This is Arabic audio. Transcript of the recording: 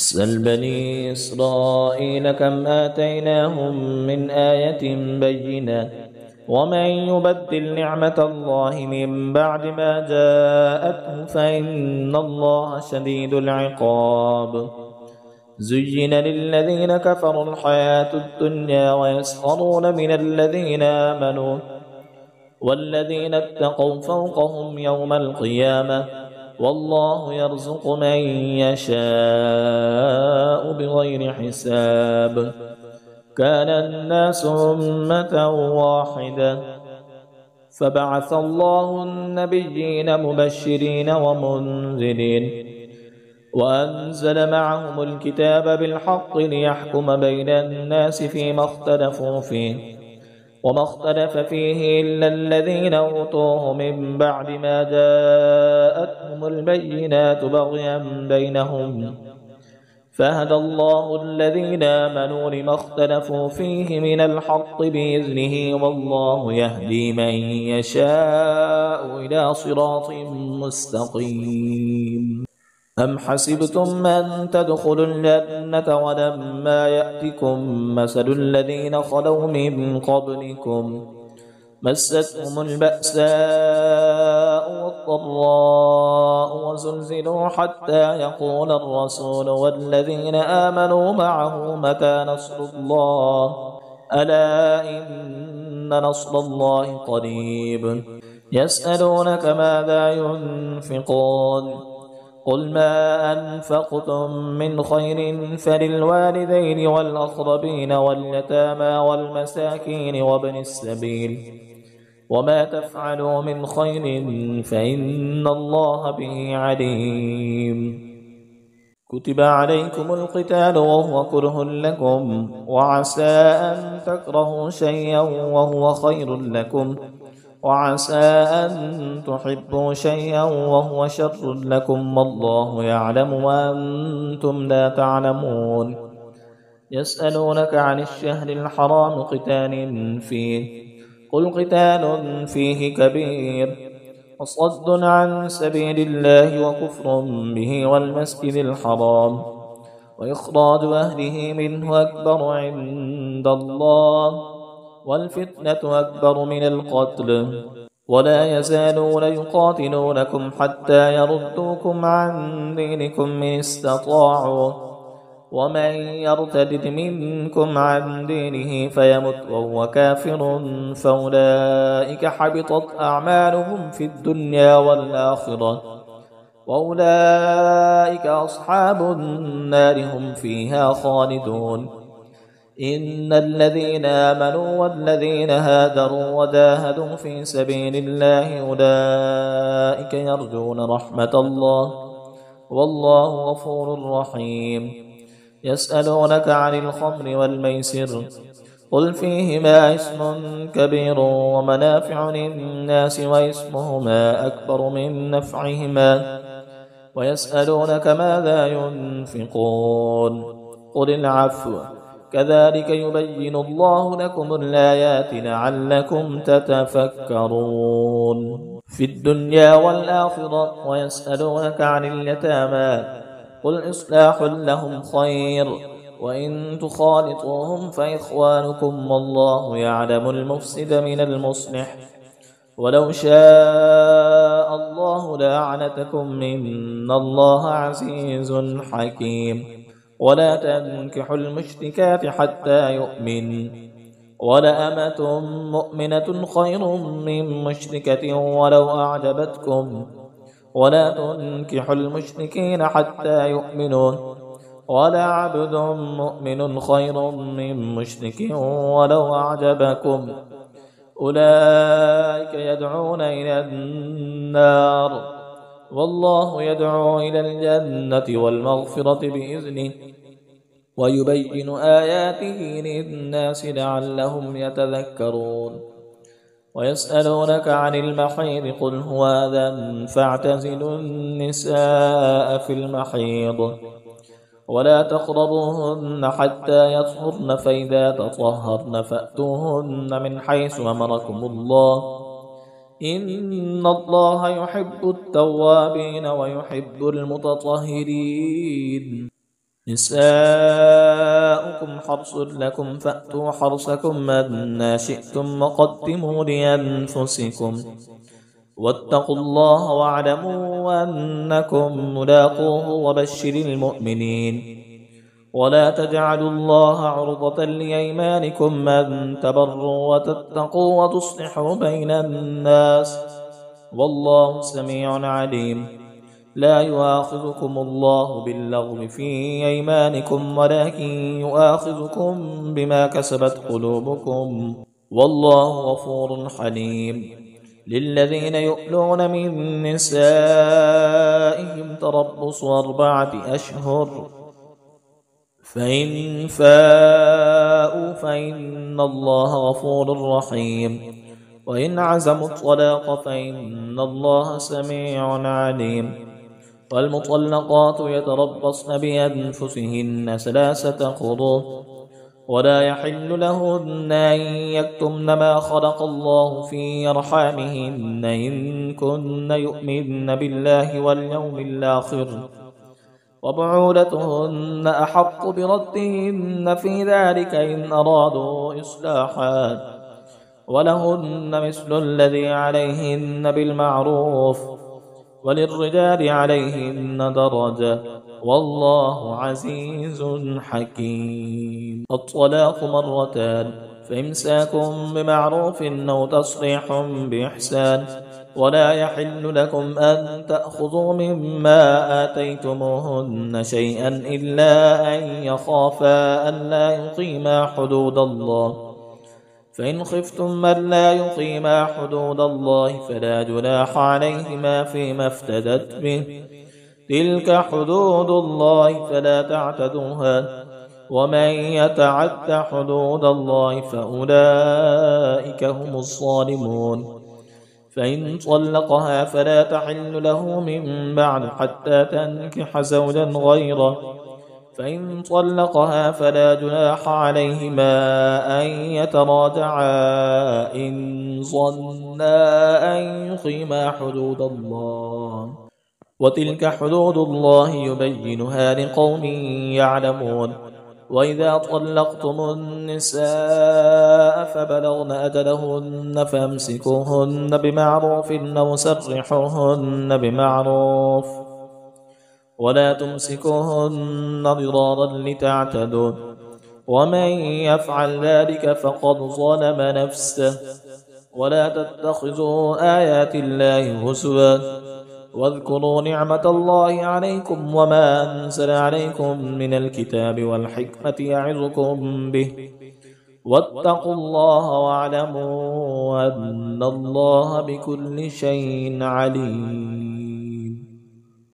سل بني إسرائيل كم آتيناهم من آية بينة ومن يبدل نعمة الله من بعد ما جاءته فإن الله شديد العقاب. زين للذين كفروا الحياة الدنيا ويسخرون من الذين آمنوا والذين اتقوا فوقهم يوم القيامة والله يرزق من يشاء بغير حساب. كان الناس أمة واحدة فبعث الله النبيين مبشرين ومنذرين وأنزل معهم الكتاب بالحق ليحكم بين الناس فيما اختلفوا فيه وما اختلف فيه إلا الذين أوتوه من بعد ما جاءتهم البينات بغيا بينهم فهدى الله الذين آمنوا لما اختلفوا فيه من الحق بإذنه والله يهدي من يشاء إلى صراط مستقيم. أم حسبتم أن تدخلوا الجنة ولما يأتكم مثل الذين خلوا من قبلكم مستهم البأساء والضراء وزلزلوا حتى يقول الرسول والذين آمنوا معه متى نصر الله ألا إن نصر الله قريب. يسألونك ماذا ينفقون قل ما أنفقتم من خير فللوالدين والأقربين واليتامى والمساكين وابن السبيل وما تفعلوا من خير فإن الله به عليم. كتب عليكم القتال وهو كره لكم وعسى أن تكرهوا شيئا وهو خير لكم وعسى أن تحبوا شيئا وهو شر لكم والله يعلم وأنتم لا تعلمون. يسألونك عن الشهر الحرام قتال فيه قل قتال فيه كبير وصد عن سبيل الله وكفر به والمسجد الحرام وإخراج أهله منه أكبر عند الله والفتنة أكبر من القتل ولا يزالون يقاتلونكم حتى يردوكم عن دينكم إن استطاعوا ومن يرتد منكم عن دينه فيمت وهو كافر فأولئك حبطت أعمالهم في الدنيا والآخرة وأولئك أصحاب النار هم فيها خالدون. إن الذين آمنوا والذين هاجروا وجاهدوا في سبيل الله أولئك يرجون رحمة الله والله غفور رحيم. يسألونك عن الخمر والميسر قل فيهما اسم كبير ومنافع للناس واسمهما أكبر من نفعهما ويسألونك ماذا ينفقون قل العفو كذلك يبين الله لكم الآيات لعلكم تتفكرون في الدنيا والآخرة. ويسألونك عن اليتامى قل إصلاح لهم خير وإن تخالطوهم فإخوانكم والله يعلم المفسد من المصلح ولو شاء الله لأعنتكم إن الله عزيز حكيم. ولا تنكحوا المشركات حتى يؤمن ولأمة مؤمنة خير من مشركة ولو أعجبتكم ولا تنكحوا المشركين حتى يؤمنوا ولعبد مؤمن خير من مشرك ولو أعجبكم أولئك يدعون إلى النار والله يدعو إلى الجنة والمغفرة بإذنه ويبين آياته للناس لعلهم يتذكرون. ويسألونك عن المحيض قل هو أذى فاعتزلوا النساء في المحيض ولا تقربوهن حتى يطهرن فإذا تطهرن فأتوهن من حيث أمركم الله إن الله يحب التوابين ويحب المتطهرين. نساؤكم حرث لكم فأتوا حرثكم أنى شئتم وقدموا لأنفسكم واتقوا الله واعلموا أنكم ملاقوه وبشر المؤمنين ولا تجعلوا الله عرضة لأيمانكم أن تبروا وتتقوا وتصلحوا بين الناس والله سميع عليم لا يؤاخذكم الله باللغو في أيمانكم ولكن يؤاخذكم بما كسبت قلوبكم والله غفور حليم للذين يؤلون من نسائهم تربص 4 أشهر فإن فاءوا فإن الله غفور رحيم وإن عزموا الطلاق فإن الله سميع عليم والمطلقات يتربصن بأنفسهن 3 قروء ولا يحل لهن أن يكتمن ما خلق الله في أرحامهن إن كن يؤمن بالله واليوم الآخر وبعولتهن أحق بردهن في ذلك إن أرادوا إصلاحا ولهن مثل الذي عليهن بالمعروف وللرجال عليهن درجة والله عزيز حكيم. الطلاق 2 مرتان فإمساكم بمعروف أو تصريح بإحسان ولا يحل لكم أن تأخذوا مما آتيتموهن شيئا إلا أن يخافا ألا يقيما حدود الله فإن خفتم ألا يقيما حدود الله فلا جناح عليهما فيما افتدت به تلك حدود الله فلا تعتدوها ومن يتعد حدود الله فأولئك هم الظالمون. فإن طلقها فلا تحل له من بعد حتى تنكح زوجا غيره فإن طلقها فلا جناح عليهما أن يتراجعا إن ظنا أن يقيما حدود الله وتلك حدود الله يبينها لقوم يعلمون. وإذا طلقتم النساء فبلغن أجلهن فامسكوهن بمعروف أو سرحوهن بمعروف ولا تمسكوهن ضرارا لتعتدوا ومن يفعل ذلك فقد ظلم نفسه ولا تتخذوا آيات الله هزوا واذكروا نعمة الله عليكم وما أنزل عليكم من الكتاب والحكمة يعظكم به واتقوا الله واعلموا أن الله بكل شيء عليم.